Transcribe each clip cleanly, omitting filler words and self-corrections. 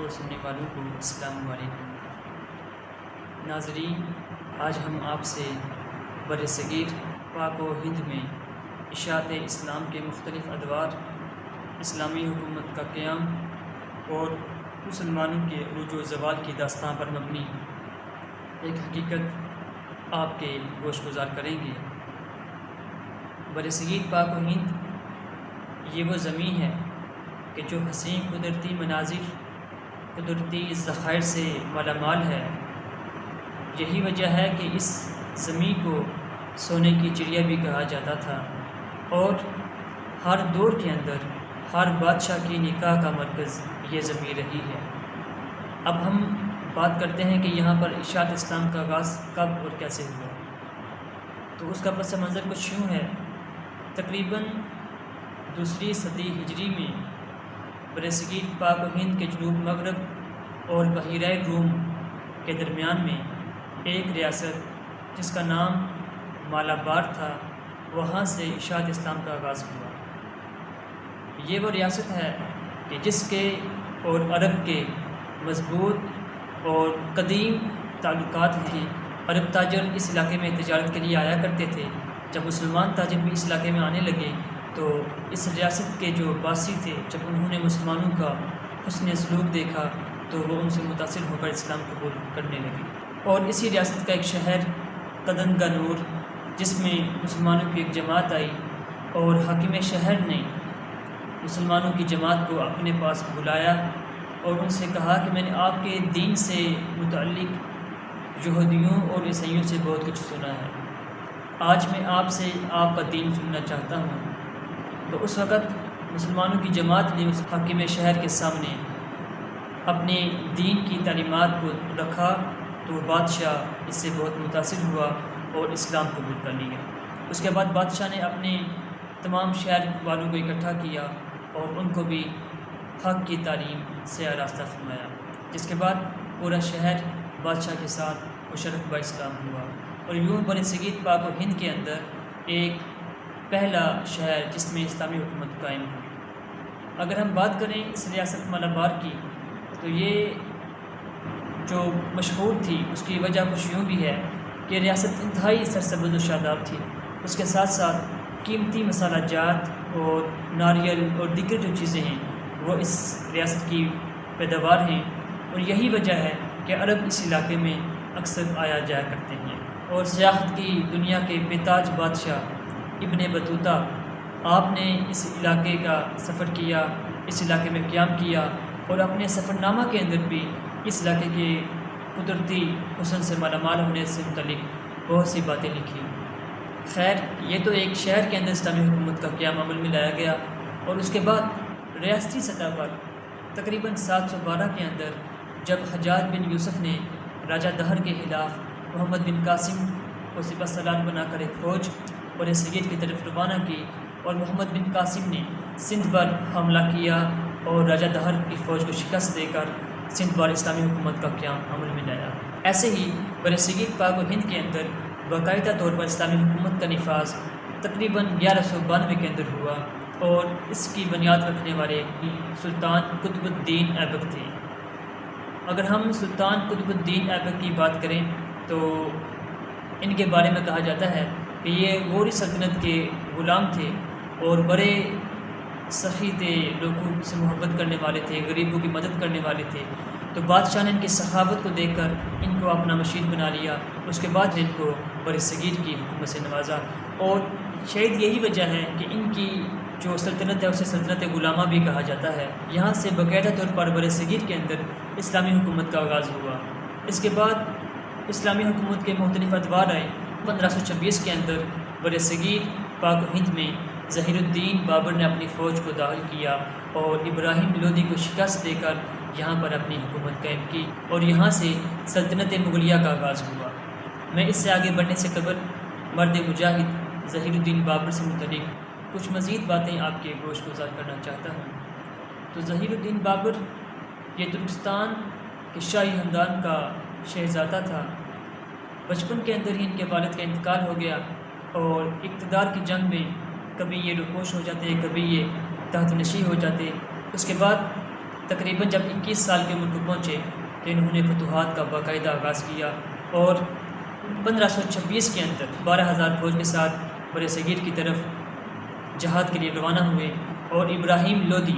اور سننے والوں کو السلام علیکم۔ ناظرین، آج ہم آپ سے بر صغیر پاک و ہند میں اشاعت اسلام کے مختلف ادوار، اسلامی حکومت کا قیام اور مسلمانوں کے عروج و زوال کی داستان پر مبنی ایک حقیقت آپ کے گوش گزار کریں گے۔ بر صغیر پاک و ہند یہ وہ زمین ہے کہ جو حسین قدرتی مناظر، قدرتی ذخائر سے مالا مال ہے۔ یہی وجہ ہے کہ اس زمین کو سونے کی چڑیا بھی کہا جاتا تھا، اور ہر دور کے اندر ہر بادشاہ کی نکاح کا مرکز یہ زمین رہی ہے۔ اب ہم بات کرتے ہیں کہ یہاں پر اشاعت اسلام کا آغاز کب اور کیسے ہوا۔ تو اس کا پس منظر کچھ یوں ہے۔ تقریباً 2 صدی ہجری میں بر صغیر پاک و ہند کے جنوب مغرب اور بحیرہ روم کے درمیان میں ایک ریاست جس کا نام مالابار تھا، وہاں سے اشاعت اسلام کا آغاز ہوا۔ یہ وہ ریاست ہے کہ جس کے اور عرب کے مضبوط اور قدیم تعلقات ہیں۔ عرب تاجر اس علاقے میں تجارت کے لیے آیا کرتے تھے۔ جب مسلمان تاجر بھی اس علاقے میں آنے لگے تو اس ریاست کے جو باسی تھے، جب انہوں نے مسلمانوں کا حسن سلوک دیکھا تو وہ ان سے متاثر ہو کر اسلام قبول کرنے لگے۔ اور اسی ریاست کا ایک شہر قدنگانور، جس میں مسلمانوں کی ایک جماعت آئی، اور حاکم شہر نے مسلمانوں کی جماعت کو اپنے پاس بلایا اور ان سے کہا کہ میں نے آپ کے دین سے متعلق یہودیوں اور عیسائیوں سے بہت کچھ سنا ہے، آج میں آپ سے آپ کا دین سننا چاہتا ہوں۔ تو اس وقت مسلمانوں کی جماعت نے اس حاکم شہر کے سامنے اپنے دین کی تعلیمات کو رکھا، تو بادشاہ اس سے بہت متاثر ہوا اور اسلام قبول کر لیا۔ اس کے بعد بادشاہ نے اپنے تمام شہر والوں کو اکٹھا کیا اور ان کو بھی حق کی تعلیم سے آراستہ فرمایا، جس کے بعد پورا شہر بادشاہ کے ساتھ مشرف با اسلام ہوا، اور یوں بر صغیر پاک و ہند کے اندر ایک پہلا شہر جس میں اسلامی حکومت قائم ہوئی۔ اگر ہم بات کریں اس ریاست مالابار کی، تو یہ جو مشہور تھی اس کی وجہ کچھ یوں بھی ہے کہ ریاست انتہائی سرسبز و شاداب تھی۔ اس کے ساتھ ساتھ قیمتی مسالہ جات اور ناریل اور دیگر جو چیزیں ہیں وہ اس ریاست کی پیداوار ہیں، اور یہی وجہ ہے کہ عرب اس علاقے میں اکثر آیا جایا کرتے ہیں۔ اور سیاحت کی دنیا کے بےتاج بادشاہ ابن بطوطہ، آپ نے اس علاقے کا سفر کیا، اس علاقے میں قیام کیا، اور اپنے سفر نامہ کے اندر بھی اس علاقے کے قدرتی حسن سے مالا مال ہونے سے متعلق بہت سی باتیں لکھی۔ خیر، یہ تو ایک شہر کے اندر اسلامی حکومت کا قیام عمل میں لایا گیا، اور اس کے بعد ریاستی سطح پر تقریباً 712 کے اندر جب حجاج بن یوسف نے راجہ دہر کے خلاف محمد بن قاسم کو سپہ سالار بنا کر ایک فوج بر صغیر کی طرف روانہ کی، اور محمد بن قاسم نے سندھ پر حملہ کیا اور راجہ دہر کی فوج کو شکست دے کر سندھ پر اسلامی حکومت کا قیام عمل میں لایا۔ ایسے ہی بر صغیر پاک و ہند کے اندر باقاعدہ طور پر اسلامی حکومت کا نفاذ تقریباً 1192 کے اندر ہوا، اور اس کی بنیاد رکھنے والے سلطان قطب الدین ایبک تھے۔ اگر ہم سلطان قطب الدین ایبک کی بات کریں تو ان کے بارے میں کہا جاتا ہے کہ یہ غوری سلطنت کے غلام تھے اور بڑے سخی تھے، لوگوں سے محبت کرنے والے تھے، غریبوں کی مدد کرنے والے تھے۔ تو بادشاہ نے ان کی سخاوت کو دیکھ کر ان کو اپنا مشیر بنا لیا، اس کے بعد ان کو بر صغیر کی حکومت سے نوازا، اور شاید یہی وجہ ہے کہ ان کی جو سلطنت ہے اسے سلطنت غلامہ بھی کہا جاتا ہے۔ یہاں سے باقاعدہ طور پر بر صغیر کے اندر اسلامی حکومت کا آغاز ہوا۔ اس کے بعد اسلامی حکومت کے مختلف ادوار آئے۔ 1526 کے اندر بر صغیر پاک و ہند میں ظہیر الدین بابر نے اپنی فوج کو داخل کیا اور ابراہیم لودھی کو شکست دے کر یہاں پر اپنی حکومت قائم کی، اور یہاں سے سلطنت مغلیہ کا آغاز ہوا۔ میں اس سے آگے بڑھنے سے قبل مرد مجاہد ظہیر الدین بابر سے متعلق کچھ مزید باتیں آپ کے گوش گزار کرنا چاہتا ہوں۔ تو ظہیر الدین بابر یہ ترکستان کے شاہی خاندان کا شہزادہ تھا۔ بچپن کے اندر ہی ان کے والد کا انتقال ہو گیا، اور اقتدار کی جنگ میں کبھی یہ روپوش ہو جاتے، کبھی یہ تحت نشین ہو جاتے۔ اس کے بعد تقریباً جب 21 سال کی عمر کو پہنچے تو انہوں نے فتوحات کا باقاعدہ آغاز کیا اور 1526 کے اندر 12,000 فوج کے ساتھ بر صغیر کی طرف جہاد کے لیے روانہ ہوئے، اور ابراہیم لودھی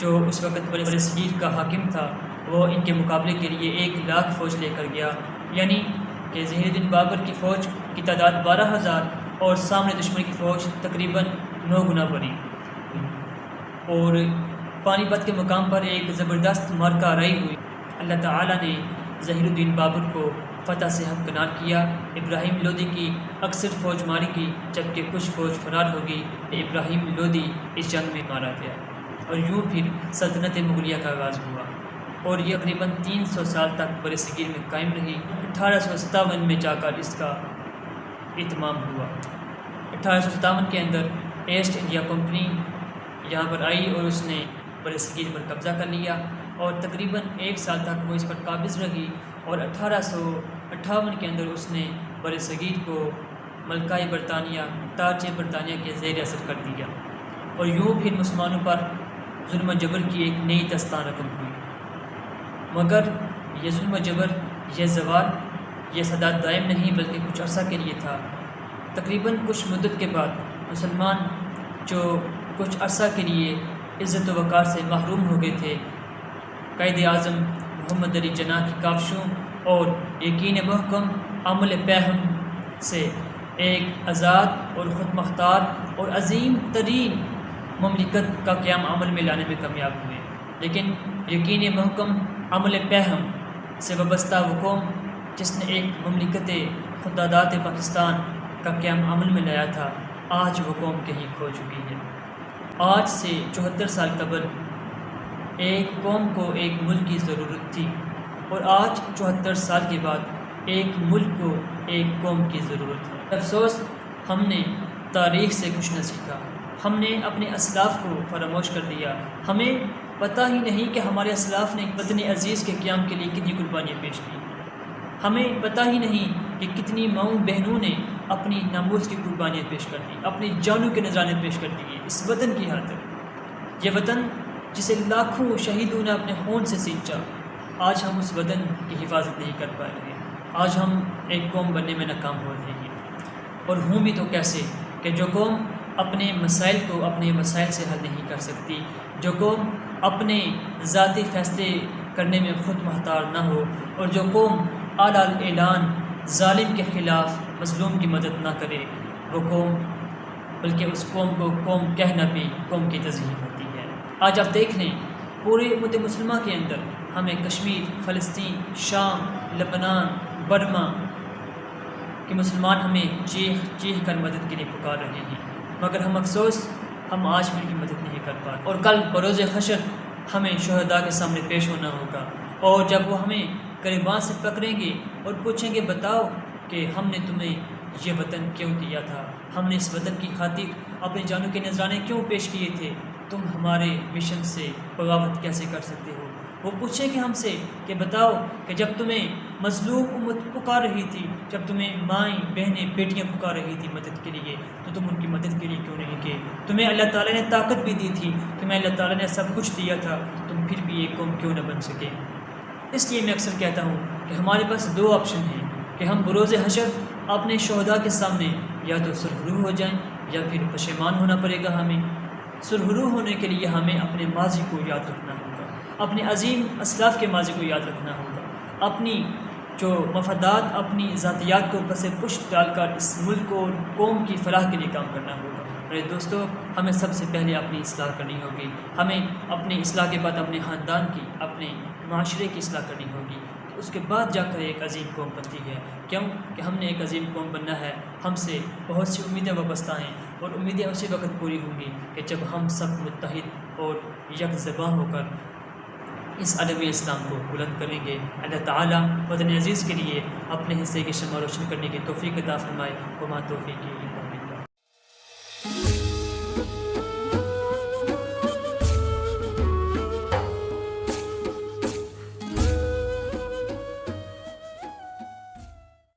جو اس وقت بر صغیر کا حاکم تھا وہ ان کے مقابلے کے لیے 1,00,000 فوج لے کر گیا، یعنی کہ ظہیر الدین بابر کی فوج کی تعداد 12,000 اور سامنے دشمن کی فوج تقریباً 9 گنا بڑھی، اور پانی پت کے مقام پر ایک زبردست معرکہ رائی ہوئی۔ اللہ تعالیٰ نے ظہیر الدین بابر کو فتح سے ہمکنار کیا۔ ابراہیم لودھی کی اکثر فوج ماری گئی جبکہ کچھ فوج فرار ہو گئی۔ ابراہیم لودھی اس جنگ میں مارا گیا، اور یوں پھر سلطنت مغلیہ کا آغاز ہوا، اور یہ تقریباً 300 سال تک بر صغیر میں قائم رہی۔ 1857 میں جا کر اس کا اتمام ہوا۔ 1857 کے اندر ایسٹ انڈیا کمپنی یہاں پر آئی اور اس نے بر صغیر پر قبضہ کر لیا، اور تقریباً 1 سال تک وہ اس پر قابض رہی، اور 1858 کے اندر اس نے بر صغیر کو ملکہ برطانیہ تاج برطانیہ کے زیر اثر کر دیا، اور یوں پھر مسلمانوں پر ظلم و جبر کی ایک نئی داستان رقم ہوئی۔ مگر یہ ظلم و جبر، یہ زوال، یہ سادات دائم نہیں بلکہ کچھ عرصہ کے لیے تھا۔ تقریباً کچھ مدت کے بعد مسلمان جو کچھ عرصہ کے لیے عزت و وقار سے محروم ہو گئے تھے، قائد اعظم محمد علی جناح کی کاوشوں اور یقین محکم عمل پہم سے ایک آزاد اور خود مختار اور عظیم ترین مملکت کا قیام عمل میں لانے میں کامیاب ہوئے، لیکن یقین محکم عمل پہم سے وابستہ وہ قوم جس نے ایک مملکت خداداد پاکستان کا قیام عمل میں لایا تھا، آج وہ قوم کہیں کھو چکی ہے۔ آج سے 74 سال قبل ایک قوم کو ایک ملک کی ضرورت تھی، اور آج 74 سال کے بعد ایک ملک کو ایک قوم کی ضرورت ہے۔ افسوس ہم نے تاریخ سے کچھ نہ سیکھا، ہم نے اپنے اسلاف کو فراموش کر دیا۔ ہمیں پتہ ہی نہیں کہ ہمارے اسلاف نے وطن عزیز کے قیام کے لیے کتنی قربانیاں پیش کی، ہمیں پتہ ہی نہیں کہ کتنی ماؤں بہنوں نے اپنی ناموس کی قربانیاں پیش کر دی، اپنی جانوں کے نذرانے پیش کر دیے اس وطن کی خاطر۔ یہ وطن جسے لاکھوں شہیدوں نے اپنے خون سے سینچا، آج ہم اس وطن کی حفاظت نہیں کر پا رہے، آج ہم ایک قوم بننے میں ناکام ہو رہے ہیں۔ اور ہوں بھی تو کیسے کہ جو قوم اپنے مسائل کو اپنے مسائل سے حل نہیں کر سکتی، جو قوم اپنے ذاتی فیصلے کرنے میں خود محتاط نہ ہو، اور جو قوم اعلیٰ اعلان ظالم کے خلاف مظلوم کی مدد نہ کرے، وہ قوم، بلکہ اس قوم کو قوم کہنا بھی قوم کی تضحیق ہوتی ہے۔ آج آپ دیکھ لیں پورے امت مسلمہ کے اندر ہمیں کشمیر، فلسطین، شام، لبنان، برما کہ مسلمان ہمیں چیخ چیخ کر مدد کے لیے پکار رہے ہیں، مگر ہم افسوس ہم آج بھی ان کی مدد نہیں کر پا رہے، اور کل بروز حشر ہمیں شہداء کے سامنے پیش ہونا ہوگا، اور جب وہ ہمیں گریباں سے پکڑیں گے اور پوچھیں گے بتاؤ کہ ہم نے تمہیں یہ وطن کیوں دیا تھا، ہم نے اس وطن کی خاطر اپنی جانوں کے نذرانے کیوں پیش کیے تھے، تم ہمارے مشن سے بغاوت کیسے کر سکتے ہو؟ وہ پوچھیں گے ہم سے کہ بتاؤ کہ جب تمہیں مظلوم امت پکار رہی تھی، جب تمہیں مائیں بہنیں بیٹیاں پکار رہی تھی مدد کے لیے، تو تم ان کی مدد کے لیے کیوں نہیں گئے؟ تمہیں اللہ تعالیٰ نے طاقت بھی دی تھی، تمہیں اللہ تعالیٰ نے سب کچھ دیا تھا، تم پھر بھی ایک قوم کیوں نہ بن سکے؟ اس لیے میں اکثر کہتا ہوں کہ ہمارے پاس 2 آپشن ہیں کہ ہم بروز حشر اپنے شہداء کے سامنے یا تو سرخرو ہو جائیں یا پھر پشیمان ہونا پڑے گا۔ ہمیں سرخرو ہونے کے لیے ہمیں اپنے ماضی کو یاد رکھنا ہوگا، اپنے عظیم اسلاف کے ماضی کو یاد رکھنا ہوگا، اپنی جو مفادات، اپنی ذاتیات کو پس پشت ڈال کر اس ملک اور قوم کی فلاح کے لیے کام کرنا ہوگا۔ میرے دوستو، ہمیں سب سے پہلے اپنی اصلاح کرنی ہوگی، ہمیں اپنی اصلاح کے بعد اپنے خاندان کی، اپنے معاشرے کی اصلاح کرنی ہوگی، اس کے بعد جا کر ایک عظیم قوم بنتی ہے۔ کیوں کہ ہم نے ایک عظیم قوم بننا ہے، ہم سے بہت سی امیدیں وابستہ ہیں، اور امیدیں اسی وقت پوری ہوں گی کہ جب ہم سب متحد اور یک زباں ہو کر اس عالمی اسلام کو بلند کریں گے۔ اللہ تعالیٰ وطن عزیز کے لیے اپنے حصے کی شمع روشن کرنے کی توفیق عطا فرمائے۔ وما توفیقی